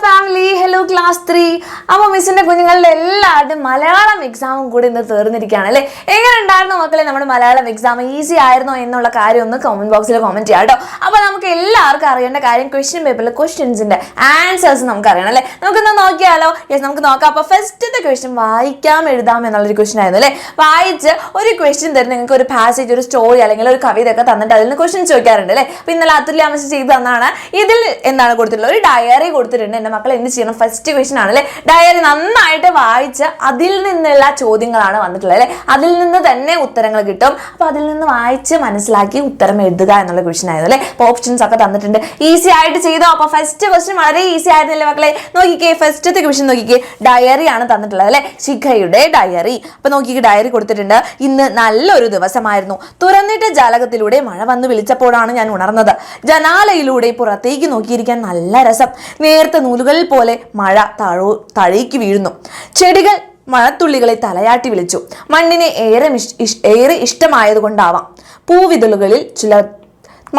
Family, hello class 3. അപ്പോൾ മിസ്സിന്റെ കുഞ്ഞുങ്ങളുടെ എല്ലാവരുടെയും മലയാളം എക്സാമും കൂടി ഇന്ന് തീർന്നിരിക്കുകയാണ് അല്ലേ. എങ്ങനെ ഉണ്ടായിരുന്നു മക്കളെ നമ്മുടെ മലയാളം എക്സാം? ഈസി ആയിരുന്നോ എന്നുള്ള കാര്യം ഒന്ന് കമന്റ് ബോക്സിൽ കമന്റ് ചെയ്യാം കേട്ടോ. അപ്പോൾ നമുക്ക് എല്ലാവർക്കും അറിയേണ്ട കാര്യം ക്വസ്റ്റ്യൻ പേപ്പറിൽ ക്വസ്റ്റ്യൻസിന്റെ ആൻസേഴ്സ് നമുക്ക് അറിയണം അല്ലേ. നമുക്കൊന്ന് നോക്കിയാലോ? യെസ്, നമുക്ക് നോക്കാം. അപ്പോൾ ഫസ്റ്റത്തെ ക്വസ്റ്റ്യൻ വായിക്കാം എഴുതാം എന്നുള്ളൊരു ക്വസ്റ്റ്യൻ ആയിരുന്നു അല്ലേ. വായിച്ച് ഒരു ക്വസ്റ്റ്യൻ തരും, നിങ്ങൾക്ക് ഒരു പാസേജ്, ഒരു സ്റ്റോറി അല്ലെങ്കിൽ ഒരു കവിതയൊക്കെ തന്നിട്ട് അതിൽ നിന്ന് ക്വസ്റ്റ്യൻ ചോദിക്കാറുണ്ട് അല്ലേ. അപ്പോൾ ഇന്നലെ അതുല്യ മിസ് ചെയ്ത് തന്നാണ്. ഇതിൽ എന്താണ് കൊടുത്തിട്ടുള്ളത്? ഒരു ഡയറി കൊടുത്തിട്ടുണ്ട്. എൻ്റെ മക്കൾ എന്ത് ചെയ്യണം? ഫസ്റ്റ് ക്വസ്റ്റ്യൻ ആണ് അല്ലേ. ഡയറി നന്നായിട്ട് വായിച്ച് അതിൽ നിന്നുള്ള ചോദ്യങ്ങളാണ് വന്നിട്ടുള്ളത് അല്ലേ. അതിൽ നിന്ന് തന്നെ ഉത്തരങ്ങൾ കിട്ടും. അപ്പോൾ അതിൽ നിന്ന് വായിച്ച് മനസ്സിലാക്കി ഉത്തരം എഴുതുക എന്നുള്ള ക്വസ്റ്റ്യൻ ആയിരുന്നു അല്ലേ. അപ്പോൾ ഓപ്ഷൻസ് ഒക്കെ തന്നിട്ടുണ്ട്, ഈസി ആയിട്ട് ചെയ്തോ. അപ്പോൾ ഫസ്റ്റ് ക്വസ്റ്റ്യൻ വളരെ ഈസി ആയിരുന്നില്ലേ മക്കളെ? നോക്കിക്കേ, ഫസ്റ്റത്തെ ക്വസ്റ്റ്യൻ നോക്കിക്കേ, ഡയറി ആണ് തന്നിട്ടുള്ളത് അല്ലേ, ശിഖയുടെ ഡയറി. അപ്പോൾ നോക്കിക്കേ, ഡയറി കൊടുത്തിട്ടുണ്ട്. ഇന്ന് നല്ലൊരു ദിവസമായിരുന്നു. തുറന്നിട്ട ജാലകത്തിലൂടെ മഴ വന്ന് വിളിച്ചപ്പോഴാണ് ഞാൻ ഉണർന്നത്. ജനാലയിലൂടെ പുറത്തേക്ക് നോക്കിയിരിക്കാൻ നല്ല രസം. നേർത്ത നൂലുകളിൽ പോലെ മഴ താഴേക്ക് വീഴുന്നു. ചെടികൾ മഴത്തുള്ളികളെ തലയാട്ടി വിളിച്ചു. മണ്ണിനെ ഏറെ ഇഷ്ടമായതുകൊണ്ടാവാം പൂവിതളുകളിൽ ചില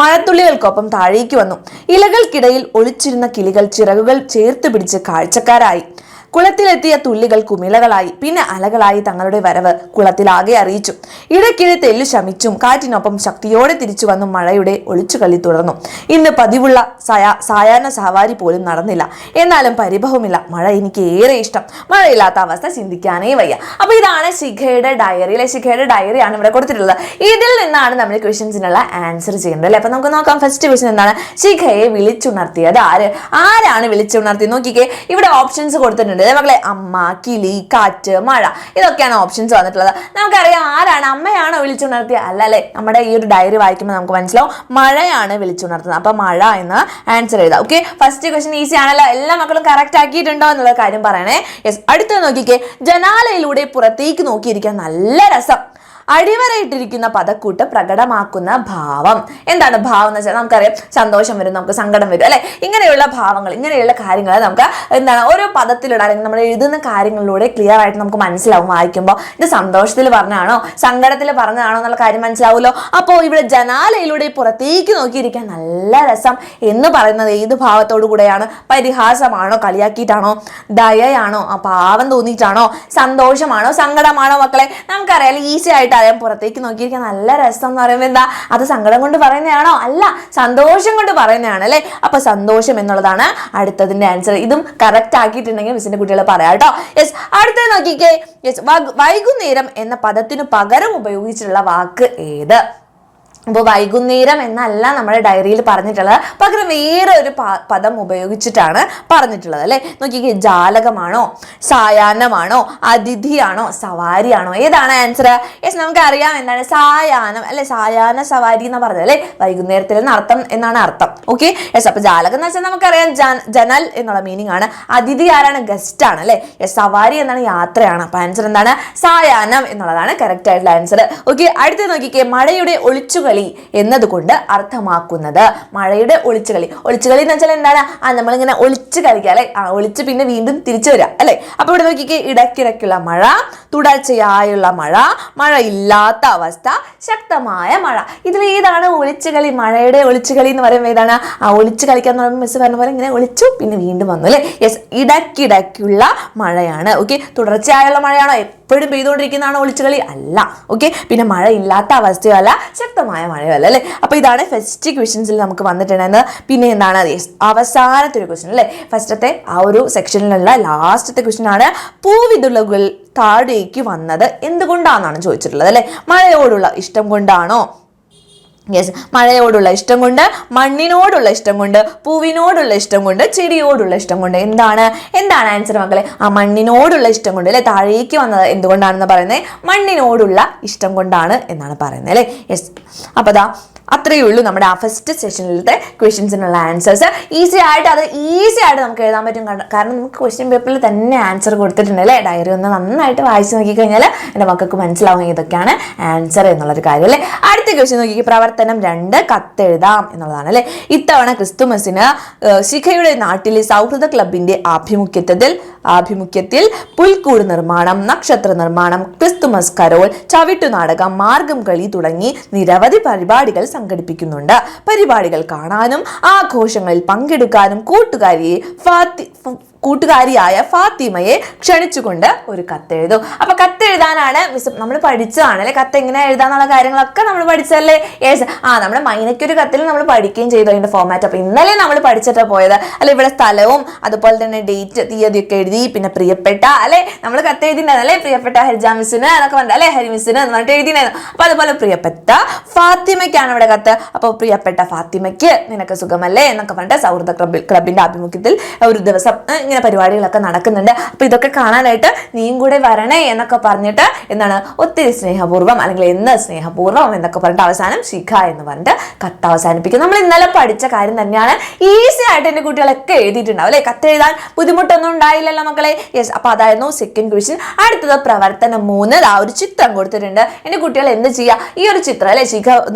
മഴത്തുള്ളികൾക്കൊപ്പം താഴേക്ക് വന്നു. ഇലകൾക്കിടയിൽ ഒളിച്ചിരുന്ന കിളികൾ ചിറകുകൾ ചേർത്ത് പിടിച്ച് കാഴ്ചക്കാരായി. കുളത്തിലെത്തിയ തുള്ളികൾ കുമിളകളായി, പിന്നെ അലകളായി തങ്ങളുടെ വരവ് കുളത്തിലാകെ അറിയിച്ചു. ഇടയ്ക്കിടെ തെല്ലു ശമിച്ചും കാറ്റിനൊപ്പം ശക്തിയോടെ തിരിച്ചു വന്നും മഴയുടെ ഒളിച്ചുകളി തുടർന്നു. ഇന്ന് പതിവുള്ള സായാഹ്ന സവാരി പോലും നടന്നില്ല. എന്നാലും പരിഭവമില്ല, മഴ എനിക്ക് ഏറെ ഇഷ്ടം. മഴയില്ലാത്ത അവസ്ഥ ചിന്തിക്കാനേ വയ്യ. അപ്പൊ ഇതാണ് ശിഖയുടെ ഡയറി അല്ലെ. ശിഖയുടെ ഡയറിയാണ് ഇവിടെ കൊടുത്തിട്ടുള്ളത്. ഇതിൽ നിന്നാണ് നമ്മൾ ക്വസ്റ്റ്യൻസിനുള്ള ആൻസർ ചെയ്യുന്നത് അല്ലെ. അപ്പൊ നമുക്ക് നോക്കാം. ഫസ്റ്റ് ക്വസ്റ്റ്യൻ എന്താണ്? ശിഖയെ വിളിച്ചുണർത്തിയത് ആരാണ് വിളിച്ചുണർത്തിയത്? നോക്കിക്കേ, ഇവിടെ ഓപ്ഷൻസ് കൊടുത്തിട്ടുണ്ട് മക്കളെ. അമ്മ, കിളി, കാറ്റ്, മഴ, ഇതൊക്കെയാണ് ഓപ്ഷൻസ് വന്നിട്ടുള്ളത്. നമുക്കറിയാം ആരാണ്. അമ്മയാണോ വിളിച്ചുണർത്തിയ? അല്ല അല്ലേ. നമ്മുടെ ഈ ഒരു ഡയറി വായിക്കുമ്പോൾ നമുക്ക് മനസ്സിലാവും മഴയാണ് വിളിച്ചുണർത്തുന്നത്. അപ്പൊ മഴ എന്ന് ആൻസർ എഴുതാം. ഓക്കെ, ഫസ്റ്റ് ക്വസ്റ്റ്യൻ ഈസി ആണല്ലോ. എല്ലാ മക്കളും കറക്റ്റ് ആക്കിയിട്ടുണ്ടോ എന്നുള്ള കാര്യം പറയണേ. യെസ്, അടുത്തത് നോക്കിക്കേ, ജനാലയിലൂടെ പുറത്തേക്ക് നോക്കിയിരിക്കാൻ നല്ല രസം. അടിവരയിട്ടിരിക്കുന്ന പദക്കൂട്ട് പ്രകടമാക്കുന്ന ഭാവം. എന്താണ് ഭാവം എന്ന് വെച്ചാൽ നമുക്കറിയാം, സന്തോഷം വരും, നമുക്ക് സങ്കടം വരും അല്ലെ. ഇങ്ങനെയുള്ള ഭാവങ്ങൾ, ഇങ്ങനെയുള്ള കാര്യങ്ങൾ നമുക്ക് എന്താണ് ഓരോ പദത്തിലൂടെ അല്ലെങ്കിൽ നമ്മൾ എഴുതുന്ന കാര്യങ്ങളിലൂടെ ക്ലിയർ ആയിട്ട് നമുക്ക് മനസ്സിലാവും. വായിക്കുമ്പോൾ ഇത് സന്തോഷത്തിൽ പറഞ്ഞാണോ സങ്കടത്തിൽ പറഞ്ഞതാണോ എന്നുള്ള കാര്യം മനസ്സിലാവുമല്ലോ. അപ്പോൾ ഇവിടെ ജനാലയിലൂടെ പുറത്തേക്ക് നോക്കിയിരിക്കാൻ നല്ല രസം എന്ന് പറയുന്നത് ഏത് ഭാവത്തോടു കൂടെയാണ്? പരിഹാസമാണോ, കളിയാക്കിയിട്ടാണോ, ദയയാണോ, ആ പാവം തോന്നിയിട്ടാണോ, സന്തോഷമാണോ, സങ്കടമാണോ? മക്കളെ നമുക്കറിയാം ഈസി ആയിട്ട് പുറത്തേക്ക് നോക്കിയിരിക്കാൻ നല്ല രസം എന്ന് പറയുമ്പോൾ എന്താ? അത് സങ്കടം കൊണ്ട് പറയുന്നതാണോ? അല്ല, സന്തോഷം കൊണ്ട് പറയുന്നതാണ് അല്ലെ. അപ്പൊ സന്തോഷം എന്നുള്ളതാണ് അടുത്തതിന്റെ ആൻസർ. ഇതും കറക്റ്റ് ആക്കിയിട്ടുണ്ടെങ്കിൽ മിസ്സിന്റെ കുട്ടികളെ പറയാം കേട്ടോ. യെസ്, അടുത്തത് നോക്കിക്കേ. യെസ്, വൈകുന്നേരം എന്ന പദത്തിന് പകരം ഉപയോഗിച്ചിട്ടുള്ള വാക്ക് ഏത്? അപ്പോൾ വൈകുന്നേരം എന്നല്ല നമ്മുടെ ഡയറിയിൽ പറഞ്ഞിട്ടുള്ളത്, പകരം വേറെ ഒരു പദം ഉപയോഗിച്ചിട്ടാണ് പറഞ്ഞിട്ടുള്ളത് അല്ലെ. നോക്കിക്കേ, ജാലകമാണോ, സായാഹ്നമാണോ, അതിഥിയാണോ, സവാരിയാണോ? ഏതാണ് ആൻസർ? യെസ്, നമുക്കറിയാം എന്താണ് സായാഹ്നം അല്ലെ. സായാഹ്ന സവാരി എന്ന് പറഞ്ഞത് അല്ലെ, വൈകുന്നേരത്തിൽ അർത്ഥം എന്നാണ് അർത്ഥം. Okay, yes. അപ്പൊ ജാലകം എന്ന് വെച്ചാൽ നമുക്കറിയാം ജനൽ എന്നുള്ള മീനിങ് ആണ്. അതിഥി ആരാണ്? ഗസ്റ്റ് ആണ് അല്ലെ. യെസ്, സവാരി എന്നാണ് യാത്രയാണ്. അപ്പൊ ആൻസർ എന്താണ്? സായാഹ്നം എന്നുള്ളതാണ് കറക്റ്റ് ആയിട്ടുള്ള ആൻസർ. ഓക്കെ, അടുത്ത് നോക്കിക്കേ, മഴയുടെ ഒളിച്ചുകളി എന്നതുകൊണ്ട് അർത്ഥമാക്കുന്നത്. മഴയുടെ ഒളിച്ചുകളി എന്ന് വെച്ചാൽ എന്താണ്? നമ്മളിങ്ങനെ ഒളിച്ച് കളിക്കുക അല്ലെ. ഒളിച്ച് പിന്നെ വീണ്ടും തിരിച്ചു വരിക അല്ലെ. അപ്പൊ ഇവിടെ നോക്കിക്കേ, ഇടയ്ക്കിടയ്ക്കുള്ള മഴ, തുടർച്ചയായുള്ള മഴ, മഴ ഇല്ലാത്ത അവസ്ഥ, ശക്തമായ മഴ. ഇതിൽ ഏതാണ് ഒളിച്ചുകളി? മഴയുടെ ഒളിച്ചുകളി എന്ന് പറയുമ്പോൾ ഏതാണ്? ഒളിച്ച് കളിക്കാന്ന് പറയുമ്പോൾ മിസ് പറഞ്ഞ പോലെ ഇങ്ങനെ ഒളിച്ചു പിന്നെ വീണ്ടും വന്നു അല്ലെ. യെസ്, ഇടയ്ക്കിടയ്ക്കുള്ള മഴയാണ്. ഓക്കെ, തുടർച്ചയായുള്ള മഴയാണോ? എപ്പോഴും പെയ്തുകൊണ്ടിരിക്കുന്നതാണോ ഒളിച്ചുകളി? അല്ല. ഓക്കെ, പിന്നെ മഴ ഇല്ലാത്ത അവസ്ഥയോ അല്ല, ശക്തമായ മഴയോ അല്ല അല്ലെ. അപ്പൊ ഇതാണ് ഫസ്റ്റ് ക്വസ്റ്റ്യൻസിൽ നമുക്ക് വന്നിട്ടുണ്ടെന്ന്. പിന്നെ എന്താണ് അവസാനത്തെ ഒരു ക്വസ്റ്റ്യൻ അല്ലെ. ഫസ്റ്റത്തെ ആ ഒരു സെക്ഷനിലുള്ള ലാസ്റ്റത്തെ ക്വസ്റ്റ്യൻ ആണ്, പൂവിതുള്ളുകൾ താഴേക്ക് വന്നത് എന്തുകൊണ്ടാണെന്നാണ് ചോദിച്ചിട്ടുള്ളത് അല്ലെ. മഴയോടുള്ള ഇഷ്ടം കൊണ്ടാണോ? യെസ്, മഴയോടുള്ള ഇഷ്ടം കൊണ്ട്, മണ്ണിനോടുള്ള ഇഷ്ടം കൊണ്ട്, പൂവിനോടുള്ള ഇഷ്ടം കൊണ്ട്, ചെടിയോടുള്ള ഇഷ്ടം കൊണ്ട്. എന്താണ് ആൻസർ മക്കളെ? ആ മണ്ണിനോടുള്ള ഇഷ്ടം കൊണ്ട് അല്ലെ. താഴേക്ക് വന്നത് എന്തുകൊണ്ടാണെന്ന് പറയുന്നത് മണ്ണിനോടുള്ള ഇഷ്ടം കൊണ്ടാണ് എന്നാണ് പറയുന്നത് അല്ലെ. യെസ്, അപ്പൊ അത്രയേ ഉള്ളൂ നമ്മുടെ ആ ഫസ്റ്റ് സെഷനിലത്തെ ക്വസ്റ്റ്യൻസിനുള്ള ആൻസേഴ്സ്. ഈസി ആയിട്ട് നമുക്ക് എഴുതാൻ പറ്റും. കാരണം നമുക്ക് ക്വസ്റ്റ്യൻ പേപ്പറിൽ തന്നെ ആൻസർ കൊടുത്തിട്ടുണ്ട് അല്ലേ. ഡയറി ഒന്ന് നന്നായിട്ട് വായിച്ച് നോക്കിക്കഴിഞ്ഞാൽ എൻ്റെ മക്കൾക്ക് മനസ്സിലാവും ഇതൊക്കെയാണ് ആൻസർ എന്നുള്ളൊരു കാര്യം അല്ലേ. അടുത്ത ക്വസ്റ്റ്യൻ നോക്കി, പ്രവർത്തനം 2 കത്തെഴുതാം എന്നുള്ളതാണ് അല്ലേ. ഇത്തവണ ക്രിസ്തുമസിന് ശിഖയുടെ നാട്ടിലെ സൗഹൃദ ക്ലബിന്റെ ആഭിമുഖ്യത്തിൽ ആഭിമുഖ്യത്തിൽ പുൽക്കൂട് നിർമ്മാണം, നക്ഷത്ര നിർമ്മാണം, ക്രിസ്തുമസ് കരോൾ, ചവിട്ടുനാടകം, മാർഗം കളി തുടങ്ങി നിരവധി പരിപാടികൾ സംഘടിപ്പിക്കുന്നുണ്ട്. പരിപാടികൾ കാണാനും ആഘോഷങ്ങളിൽ പങ്കെടുക്കാനും കൂട്ടുകാരിയായ ഫാത്തിമയെ ക്ഷണിച്ചുകൊണ്ട് ഒരു കത്തെഴുതും. അപ്പൊ കത്തെഴുതാനാണ് മിസ് നമ്മൾ പഠിച്ചതാണ് അല്ലെ, കത്ത് എങ്ങനെ എഴുതാന്നുള്ള കാര്യങ്ങളൊക്കെ നമ്മൾ പഠിച്ചല്ലേ. യെസ്, നമ്മുടെ മൈനയ്ക്കൊരു കത്തിൽ നമ്മൾ പഠിക്കുകയും ചെയ്തു അതിന്റെ ഫോമാറ്റ്. അപ്പൊ ഇന്നലെ നമ്മൾ പഠിച്ചിട്ട് പോയത് അല്ലെ, ഇവിടെ സ്ഥലവും അതുപോലെ തന്നെ ഡേറ്റ് തീയതിയൊക്കെ എഴുതി, പിന്നെ പ്രിയപ്പെട്ട അല്ലെ നമ്മൾ കത്ത് എഴുതിണ്ടായിരുന്നു അല്ലെ, പ്രിയപ്പെട്ട ഹരിജ മിസ്സിന് എന്നൊക്കെ പറഞ്ഞിട്ട് അല്ലെ, ഹരി മിസ്സിന് എന്ന് പറഞ്ഞിട്ട് എഴുതിണ്ടായിരുന്നു. അപ്പൊ അതുപോലെ പ്രിയപ്പെട്ട ഫാത്തിമയ്ക്കാണ് ഇവിടെ കത്ത്. അപ്പൊ പ്രിയപ്പെട്ട ഫാത്തിമയ്ക്ക് നിനക്ക് സുഖമല്ലേ എന്നൊക്കെ പറഞ്ഞിട്ട് സൗഹൃദ ക്ലബിന്റെ ആഭിമുഖ്യത്തിൽ ഒരു ദിവസം ഇങ്ങനെ പരിപാടികളൊക്കെ നടക്കുന്നുണ്ട്. അപ്പൊ ഇതൊക്കെ കാണാനായിട്ട് നീയും കൂടെ വരണേ എന്നൊക്കെ പറഞ്ഞിട്ട് എന്താണ് ഒത്തിരി സ്നേഹപൂർവ്വം അല്ലെങ്കിൽ എന്ന് സ്നേഹപൂർവ്വം എന്നൊക്കെ പറഞ്ഞിട്ട് അവസാനം ശിഖ എന്ന് പറഞ്ഞിട്ട് കത്ത് അവസാനിപ്പിക്കും. നമ്മൾ ഇന്നലെ പഠിച്ച കാര്യം തന്നെയാണ്, ഈസി ആയിട്ട് എന്റെ കുട്ടികളൊക്കെ എഴുതിയിട്ടുണ്ടാവും അല്ലെ. കത്ത് എഴുതാൻ ബുദ്ധിമുട്ടൊന്നും ഉണ്ടായില്ലല്ലോ മക്കളെ. യെസ്, അപ്പൊ അതായിരുന്നു സെക്കൻഡ് ക്വസ്റ്റ്യൻ. അടുത്തത് പ്രവർത്തനം 3. ഒരു ചിത്രം കൊടുത്തിട്ടുണ്ട്. എന്റെ കുട്ടികൾ എന്ത് ചെയ്യുക, ഈ ഒരു ചിത്രം അല്ലെ, ശിഖ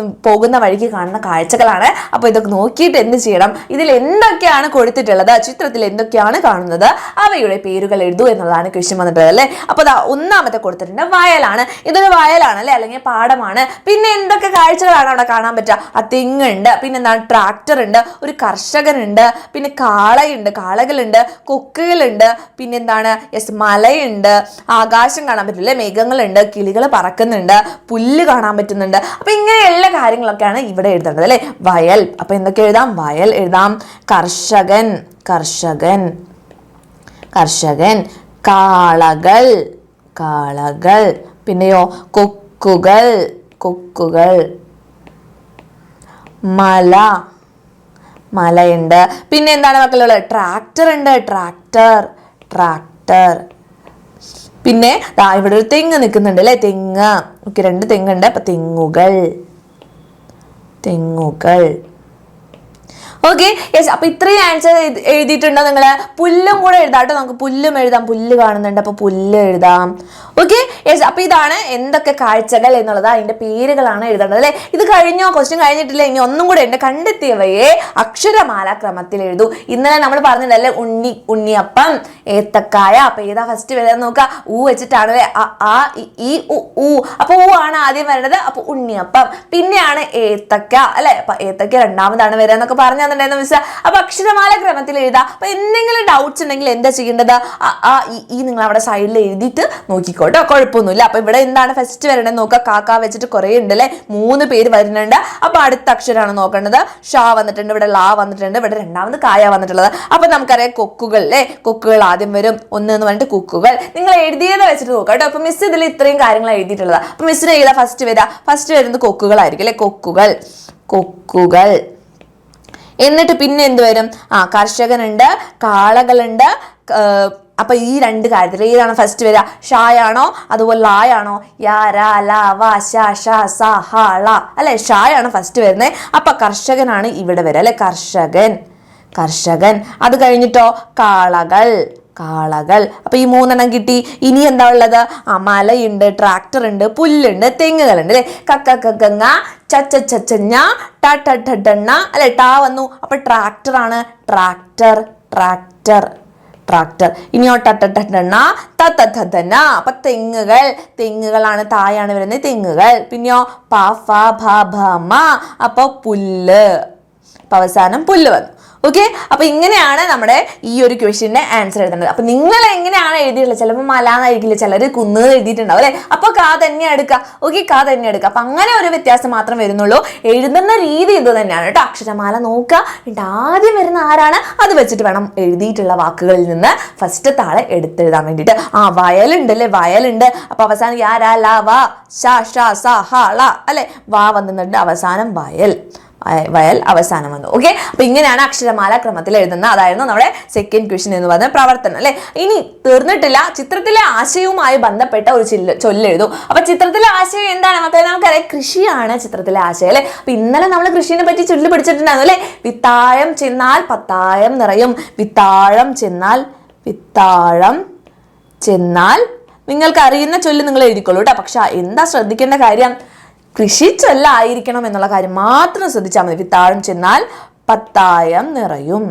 പോകുന്ന വഴിക്ക് കാണുന്ന കാഴ്ചകളാണ്. അപ്പൊ ഇതൊക്കെ നോക്കിയിട്ട് എന്ത് ചെയ്യണം, ഇതിൽ എന്തൊക്കെയാണ് കൊടുത്തിട്ടുള്ളത്, ചിത്രത്തിൽ എന്തൊക്കെയാണ് കാണുന്നത്, അവയുടെ പേരുകൾ എഴുതൂ എന്നുള്ളതാണ് ക്വസ്റ്റ്യൻ വന്നിട്ടുള്ളത് അല്ലെ. അപ്പൊ ഒന്നാമത്തെ കൊടുത്തിട്ടുണ്ട് വയലാണ്. ഇതൊരു വയലാണ് അല്ലെ, അല്ലെങ്കിൽ പാടമാണ്. പിന്നെ എന്തൊക്കെ കാഴ്ചകളാണ് അവിടെ കാണാൻ പറ്റുക, ആ തെങ്ങുണ്ട്, പിന്നെ എന്താണ് ട്രാക്ടർ ഉണ്ട്, ഒരു കർഷകനുണ്ട്, പിന്നെ കാളകളുണ്ട്, കൊക്കുകളുണ്ട്, പിന്നെ എന്താണ് യെസ് മലയുണ്ട്, ആകാശം കാണാൻ പറ്റില്ല, മേഘങ്ങളുണ്ട്, കിളികൾ പറക്കുന്നുണ്ട്, പുല്ല് കാണാൻ പറ്റുന്നുണ്ട്. അപ്പൊ ഇങ്ങനെയുള്ള കാര്യങ്ങളൊക്കെയാണ് ഇവിടെ എഴുതേണ്ടത് അല്ലെ. വയൽ, അപ്പൊ എന്തൊക്കെ എഴുതാം, വയൽ എഴുതാം, കർഷകൻ, കാളകൾ, പിന്നെയോ കൊക്കുകൾ, മലയുണ്ട്, പിന്നെ എന്താണ് മക്കളുള്ളത്, ട്രാക്ടർ ഉണ്ട്, ട്രാക്ടർ. പിന്നെ ഇവിടെ ഒരു തെങ്ങ് നിൽക്കുന്നുണ്ട് അല്ലെ, തെങ്ങ്. 2 തെങ്ങുണ്ട്. അപ്പൊ തെങ്ങുകൾ. Okay, yes. അപ്പൊ ഇത്രയും ആൻസർ എഴുതിയിട്ടുണ്ടോ നിങ്ങള്? പുല്ലും കൂടെ എഴുതാട്ടോ. നമുക്ക് പുല്ലും എഴുതാം, പുല്ല് കാണുന്നുണ്ട്, അപ്പൊ പുല്ല് എഴുതാം. Okay, yes. അപ്പൊ ഇതാണ് എന്തൊക്കെ കാഴ്ചകൾ എന്നുള്ളത്, അതിന്റെ പേരുകളാണ് എഴുതേണ്ടത് അല്ലെ. ഇത് കഴിഞ്ഞോ, ക്വസ്റ്റ്യൻ കഴിഞ്ഞിട്ടില്ല, ഇനി ഒന്നും കൂടെ ഉണ്ട്. കണ്ടെത്തിയവയെ അക്ഷരമാല ക്രമത്തിൽ എഴുതൂ. ഇന്നലെ നമ്മൾ പറഞ്ഞിട്ടല്ലേ ഉണ്ണിയപ്പം, ഏത്തക്കായ. അപ്പൊ ഏതാ ഫസ്റ്റ് വരാൻ നോക്കുക, ഊ വെച്ചിട്ടാണ് അല്ലെ, ഈ ഊ. അപ്പൊ ഊ ആണ് ആദ്യം വരേണ്ടത്. അപ്പൊ ഉണ്ണിയപ്പം. പിന്നെയാണ് ഏത്തക്ക അല്ലെ. അപ്പൊ ഏത്തക്ക രണ്ടാമതാണ് വരാന്നൊക്കെ പറഞ്ഞു തന്നിട്ടുണ്ടായിരുന്നു മിസ്. അപ്പൊ അക്ഷരമാല ക്രമത്തിൽ എഴുതാം. അപ്പൊ എന്തെങ്കിലും ഡൗട്ട്സ് ഉണ്ടെങ്കിൽ എന്താ ചെയ്യേണ്ടത്, ഈ നിങ്ങൾ അവിടെ സൈഡിൽ എഴുതിയിട്ട് നോക്കിക്കോട്ടോ, കുഴപ്പമൊന്നുമില്ല. അപ്പൊ ഇവിടെ എന്താണ് ഫസ്റ്റ് വരേണ്ടത് നോക്കുക. കാക്ക വെച്ചിട്ട് കുറെ ഉണ്ട് അല്ലെ, 3 പേര് വരുന്നുണ്ട്. അപ്പൊ അടുത്ത അക്ഷരമാണ് നോക്കേണ്ടത്. ഷാ വന്നിട്ടുണ്ട്, ഇവിടെ ലാ വന്നിട്ടുണ്ട്, ഇവിടെ രണ്ടാമത് കായ വന്നിട്ടുള്ളത്. അപ്പൊ നമുക്കറിയാം കൊക്കുകൾ അല്ലെ, കൊക്കുകൾ ആദ്യം വരും. 1 എന്ന് പറഞ്ഞിട്ട് കുക്കുകൾ. നിങ്ങൾ എഴുതിയത് വെച്ചിട്ട് നോക്കാം കേട്ടോ. അപ്പൊ മിസ് ഇതിൽ ഇത്രയും കാര്യങ്ങൾ എഴുതിയിട്ടുള്ളത്. അപ്പൊ മിസ്സിന് ഏതാ ഫസ്റ്റ് വരുന്നത് കൊക്കുകളായിരിക്കും അല്ലെ, കൊക്കുകൾ. എന്നിട്ട് പിന്നെ എന്ത് വരും, കർഷകനുണ്ട്, കാളകളുണ്ട്. അപ്പൊ ഈ 2 കാര്യത്തിൽ ഏതാണ് ഫസ്റ്റ് വരിക, ഷായാണോ അതുപോലെ ലായാണോ? യാ രാ ലാ വാ ഷ ഷ സ ഹ ള അല്ലെ, ഷായാണ് ഫസ്റ്റ് വരുന്നത്. അപ്പൊ കർഷകനാണ് ഇവിടെ വരിക അല്ലെ, കർഷകൻ. അത് കഴിഞ്ഞിട്ടോ കാളകൾ. അപ്പൊ ഈ 3 കിട്ടി. ഇനി എന്താ ഉള്ളത്, മലയുണ്ട്, ട്രാക്ടർ ഉണ്ട്, പുല്ലുണ്ട്, തെങ്ങുകളുണ്ട് അല്ലെ. കക്കങ്ങ, ചച്ചഞ്ഞ, ടട്ടണ്ണ അല്ലെ, ടാ വന്നു. അപ്പൊ ട്രാക്ടർ ആണ്, ട്രാക്ടർ. ഇനിയോ ടട്ടണ്ണ, തത്തന. അപ്പൊ തെങ്ങുകളാണ്, തായാണ് വരുന്നത്, തെങ്ങുകൾ. പിന്നെയോ പ ഫ ഭ ഭ മ. അപ്പൊ പുല്ല്. അപ്പൊ അവസാനം പുല്ല് വന്നു. ഓക്കെ, അപ്പൊ ഇങ്ങനെയാണ് നമ്മുടെ ഈ ഒരു ക്വസ്റ്റ്യന്റെ ആൻസർ എഴുതേണ്ടത്. അപ്പൊ നിങ്ങൾ എങ്ങനെയാണ് എഴുതിയിട്ടുള്ളത്, ചിലപ്പോൾ മല എന്നായിരിക്കില്ല, ചിലർ കുന്ന് എഴുതിയിട്ടുണ്ടാവും അല്ലെ. അപ്പൊ കാ തന്നെ എടുക്കുക. ഓക്കെ, കാ തന്നെ എടുക്കുക. അപ്പൊ അങ്ങനെ ഒരു വ്യത്യാസം മാത്രം വരുന്നുള്ളൂ. എഴുതുന്ന രീതി ഇത് തന്നെയാണ് കേട്ടോ. അക്ഷരമാല നോക്കുക, എന്നിട്ട് ആദ്യം വരുന്ന ആരാണ് അത് വെച്ചിട്ട് വേണം എഴുതിയിട്ടുള്ള വാക്കുകളിൽ നിന്ന് ഫസ്റ്റ് താളെ എടുത്തെഴുതാൻ വേണ്ടിയിട്ട്. വയലുണ്ട് അല്ലെ, വയലുണ്ട്. അപ്പൊ അവസാനം യാ രാ ലാ വാ ഷ ഷ സ ഹ ള അല്ലെ, വാ വന്നിട്ടുണ്ട്, അവസാനം വയൽ അവസാനം വന്നു. ഓക്കെ, അപ്പൊ ഇങ്ങനെയാണ് അക്ഷരമാല ക്രമത്തിൽ എഴുതുന്നത്. അതായിരുന്നു നമ്മുടെ സെക്കൻഡ് ക്വസ്റ്റ്യൻ എന്ന് പറഞ്ഞ പ്രവർത്തനം അല്ലെ. ഇനി തീർന്നിട്ടില്ല, ചിത്രത്തിലെ ആശയവുമായി ബന്ധപ്പെട്ട ഒരു ചൊല്ലെഴുതും. അപ്പൊ ചിത്രത്തിലെ ആശയം എന്താണ് മക്കളെ? നമുക്കറിയാം, കൃഷിയാണ് ചിത്രത്തിലെ ആശയം അല്ലെ. അപ്പൊ ഇന്നലെ നമ്മൾ കൃഷിയെ പറ്റി ചൊല്ലി പഠിച്ചിട്ടുണ്ടായിരുന്നു അല്ലെ. വിത്താഴം ചെന്നാൽ പത്തായം നിറയും, വിത്താഴം ചെന്നാൽ നിങ്ങൾക്ക് അറിയുന്ന ചൊല്ല് നിങ്ങൾ എഴുതിക്കൊള്ളൂ കേട്ടോ. പക്ഷെ എന്താ ശ്രദ്ധിക്കേണ്ട കാര്യം, കൃഷി ചൊല്ലായിരിക്കണം എന്നുള്ള കാര്യം മാത്രം ശ്രദ്ധിച്ചാൽ മതി. വിത്താഴം ചെന്നാൽ പത്തായം നിറയും.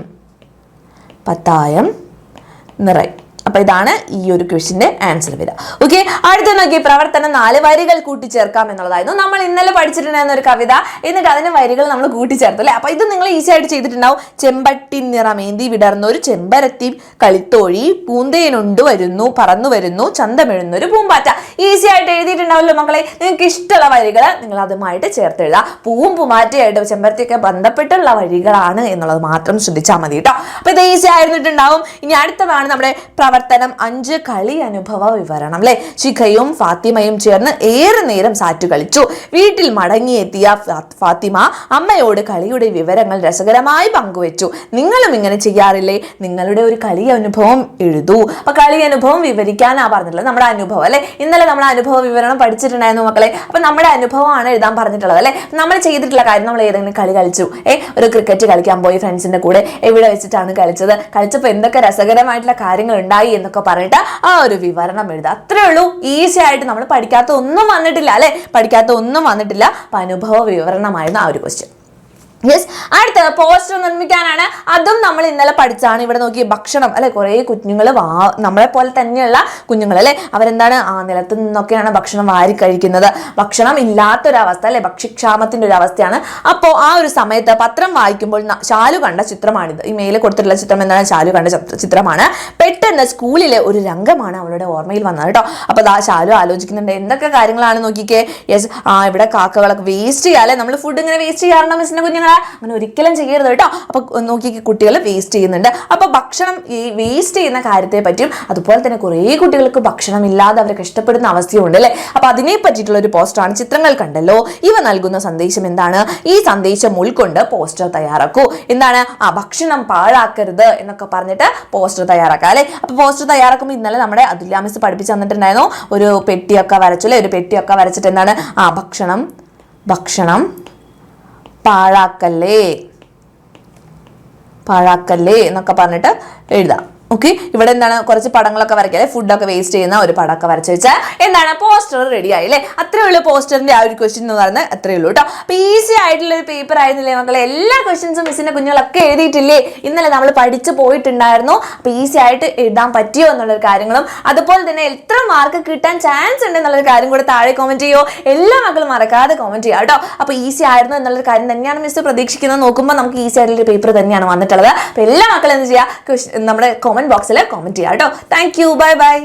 അപ്പൊ അപ്പൊ ഇതാണ് ഈ ഒരു ക്വസ്റ്റിന്റെ ആൻസർ വരിക. ഓക്കെ, അടുത്ത നോക്കി പ്രവർത്തനം 4 വരികൾ കൂട്ടിച്ചേർക്കാം എന്നുള്ളതായിരുന്നു. നമ്മൾ ഇന്നലെ പഠിച്ചിട്ടുണ്ടായിരുന്ന ഒരു കവിത, എന്നിട്ട് അതിന് വരികൾ നമ്മൾ കൂട്ടിച്ചേർത്തു അല്ലെ. അപ്പൊ ഇത് നിങ്ങൾ ഈസി ആയിട്ട് ചെയ്തിട്ടുണ്ടാവും. ചെമ്പട്ടി നിറമേന്തി വിടർന്നൊരു ചെമ്പരത്തി കളിത്തോഴി പൂന്തേനുണ്ട് വരുന്നു പറന്നു വരുന്നു ചന്തമെഴുന്നൊരു പൂമ്പാറ്റ. ഈസി ആയിട്ട് എഴുതിയിട്ടുണ്ടാവല്ലോ മക്കളെ. നിങ്ങൾക്ക് ഇഷ്ടമുള്ള വരികൾ നിങ്ങൾ അതുമായിട്ട് ചേർത്ത് എഴുതുക. പൂവും പൂമാറ്റയായിട്ട് ചെമ്പരത്തിയൊക്കെ ബന്ധപ്പെട്ടുള്ള വരികളാണ് എന്നുള്ളത് മാത്രം ശ്രദ്ധിച്ചാൽ മതി കേട്ടോ. അപ്പൊ ഇത് ഈസി ആയിരുന്നിട്ടുണ്ടാവും. ഇനി അടുത്തതാണ് നമ്മുടെ പ്രവർത്തനം 5 കളി അനുഭവ വിവരണം അല്ലെ. ശിഖയും ഫാത്തിമയും ചേർന്ന് ഏറെ നേരം സാറ്റ് കളിച്ചു. വീട്ടിൽ മടങ്ങിയെത്തിയ ഫാത്തിമ അമ്മയോട് കളിയുടെ വിവരങ്ങൾ രസകരമായി പങ്കുവെച്ചു. നിങ്ങളും ഇങ്ങനെ ചെയ്യാറില്ലേ? നിങ്ങളുടെ ഒരു കളി അനുഭവം എഴുതൂ. അപ്പൊ കളി അനുഭവം വിവരിക്കാനാ പറഞ്ഞിട്ടുള്ളത്, നമ്മുടെ അനുഭവം അല്ലെ. ഇന്നലെ നമ്മുടെ അനുഭവ വിവരണം പഠിച്ചിട്ടുണ്ടായിരുന്നു മക്കളെ. അപ്പൊ നമ്മുടെ അനുഭവമാണ് എഴുതാൻ പറഞ്ഞിട്ടുള്ളത് അല്ലെ. നമ്മൾ ചെയ്തിട്ടുള്ള കാര്യം, നമ്മൾ ഏതെങ്കിലും കളി കളിച്ചു, ഒരു ക്രിക്കറ്റ് കളിക്കാൻ പോയി ഫ്രണ്ട്സിന്റെ കൂടെ, എവിടെ വെച്ചിട്ടാണ് കളിച്ചത്, കളിച്ചപ്പോൾ എന്തൊക്കെ രസകരമായിട്ടുള്ള കാര്യങ്ങൾ ഉണ്ടായി എന്നൊക്കെ പറഞ്ഞിട്ട് ആ ഒരു വിവരണം എഴുതുക. അത്രേ ഉള്ളൂ. ഈസി ആയിട്ട് നമ്മൾ പഠിക്കാത്ത ഒന്നും വന്നിട്ടില്ല അല്ലെ. പഠിക്കാത്ത ഒന്നും വന്നിട്ടില്ല. അപ്പൊ അനുഭവ വിവരണമായിരുന്നു ആ ഒരു ക്വസ്റ്റ്യൻ. യെസ്, അടുത്ത പോസ്റ്റർ നിർമ്മിക്കാനാണ്. അതും നമ്മൾ ഇന്നലെ പഠിച്ചാണ്. ഇവിടെ നോക്കി ഭക്ഷണം അല്ലെ. കുറെ കുഞ്ഞുങ്ങൾ നമ്മളെ പോലെ തന്നെയുള്ള കുഞ്ഞുങ്ങൾ അല്ലെ. അവരെന്താണ് നിലത്ത് നിന്നൊക്കെയാണ് ഭക്ഷണം വാരി കഴിക്കുന്നത്. ഭക്ഷണം ഇല്ലാത്തൊരവസ്ഥ അല്ലെ, ഭക്ഷ്യക്ഷാമത്തിന്റെ ഒരു അവസ്ഥയാണ്. അപ്പോൾ ആ ഒരു സമയത്ത് പത്രം വായിക്കുമ്പോൾ ശാലു കണ്ട ചിത്രമാണിത്. ഈ മേലെ കൊടുത്തിട്ടുള്ള ചിത്രം എന്താണ്? ശാലു കണ്ട ചിത്രമാണ്. പെട്ടെന്ന് സ്കൂളിലെ ഒരു രംഗമാണ് അവളുടെ ഓർമ്മയിൽ വന്നത് കേട്ടോ. അപ്പൊ ശാലു ആലോചിക്കുന്നുണ്ട് എന്തൊക്കെ കാര്യങ്ങളാണ് നോക്കിക്കേ. യെസ്, ഇവിടെ കാക്കകളൊക്കെ വേസ്റ്റ് ചെയ്യാം അല്ലെ. നമ്മൾ ഫുഡ് ഇങ്ങനെ വേസ്റ്റ് ചെയ്യാറുണ്ടോ മിസ്സിന്റെ കുഞ്ഞുങ്ങൾ? അങ്ങനെ ഒരിക്കലും ചെയ്യരുത് കേട്ടോ. അപ്പൊ നോക്കി കുട്ടികൾ വേസ്റ്റ് ചെയ്യുന്നുണ്ട്. അപ്പൊ ഭക്ഷണം ഈ വേസ്റ്റ് ചെയ്യുന്ന കാര്യത്തെ പറ്റിയും അതുപോലെ തന്നെ കുറേ കുട്ടികൾക്ക് ഭക്ഷണം ഇല്ലാതെ അവർ കഷ്ടപ്പെടുന്ന അവസ്ഥയുണ്ട് അല്ലെ. അപ്പൊ അതിനെ പറ്റിയിട്ടുള്ള ഒരു പോസ്റ്ററാണ്. ചിത്രങ്ങൾ കണ്ടല്ലോ, ഇവ നൽകുന്ന സന്ദേശം എന്താണ്? ഈ സന്ദേശം ഉൾക്കൊണ്ട് പോസ്റ്റർ തയ്യാറാക്കൂ. എന്താണ്? ഭക്ഷണം പാഴാക്കരുത് എന്നൊക്കെ പറഞ്ഞിട്ട് പോസ്റ്റർ തയ്യാറാക്കാം അല്ലെ. അപ്പൊ പോസ്റ്റർ തയ്യാറാക്കുമ്പോൾ ഇന്നലെ നമ്മുടെ അതുല്യ മിസ് പഠിപ്പിച്ചു തന്നിട്ടുണ്ടായിരുന്നു. ഒരു പെട്ടിയൊക്കെ വരച്ചു അല്ലെ. ഒരു പെട്ടിയൊക്കെ വരച്ചിട്ട് എന്താണ്? ഭക്ഷണം പാഴാക്കല്ലേ എന്നൊക്കെ പറഞ്ഞിട്ട് എഴുതാം. ഓക്കെ, ഇവിടെ എന്താണ്? കുറച്ച് പടങ്ങളൊക്കെ വരയ്ക്കുക അല്ലെ. ഫുഡൊക്കെ വേസ്റ്റ് ചെയ്യുന്ന ഒരു പടമൊക്കെ വരച്ച് വെച്ചാൽ എന്താണ്? പോസ്റ്റർ റെഡി ആയി അല്ലേ. അത്രേ ഉള്ളൂ പോസ്റ്ററിന്റെ ആ ഒരു ക്വസ്റ്റ്യൻ എന്ന് പറയുന്നത്. അത്രേ ഉള്ളൂ കേട്ടോ. അപ്പൊ ഈസി ആയിട്ടുള്ള ഒരു പേപ്പർ ആയിരുന്നില്ലേ മക്കളെ? എല്ലാ ക്വസ്റ്റ്യൻസും മിസ്സിന്റെ കുഞ്ഞുങ്ങളൊക്കെ എഴുതിയിട്ടില്ലേ? ഇന്നലെ നമ്മൾ പഠിച്ചു പോയിട്ടുണ്ടായിരുന്നു. അപ്പൊ ഈസി ആയിട്ട് എഴുതാൻ പറ്റിയോ എന്നുള്ളൊരു കാര്യങ്ങളും അതുപോലെ തന്നെ എത്ര മാർക്ക് കിട്ടാൻ ചാൻസ് ഉണ്ട് എന്നുള്ളൊരു കാര്യം കൂടെ താഴെ കമന്റ് ചെയ്യോ. എല്ലാ മക്കളും മറക്കാതെ കമന്റ് ചെയ്യാം കേട്ടോ. അപ്പൊ ഈസി ആയിരുന്നു എന്നുള്ളൊരു കാര്യം തന്നെയാണ് മിസ് പ്രതീക്ഷിക്കുന്നത്. നോക്കുമ്പോൾ നമുക്ക് ഈസി ആയിട്ടുള്ള പേപ്പർ തന്നെയാണ് വന്നിട്ടുള്ളത്. അപ്പൊ എല്ലാ മക്കളും എന്ത് ചെയ്യുക? നമ്മുടെ കമന്റ് ബോക്സിൽ കമന്റ് ചെയ്യാം കേട്ടോ. Thank you, bye bye.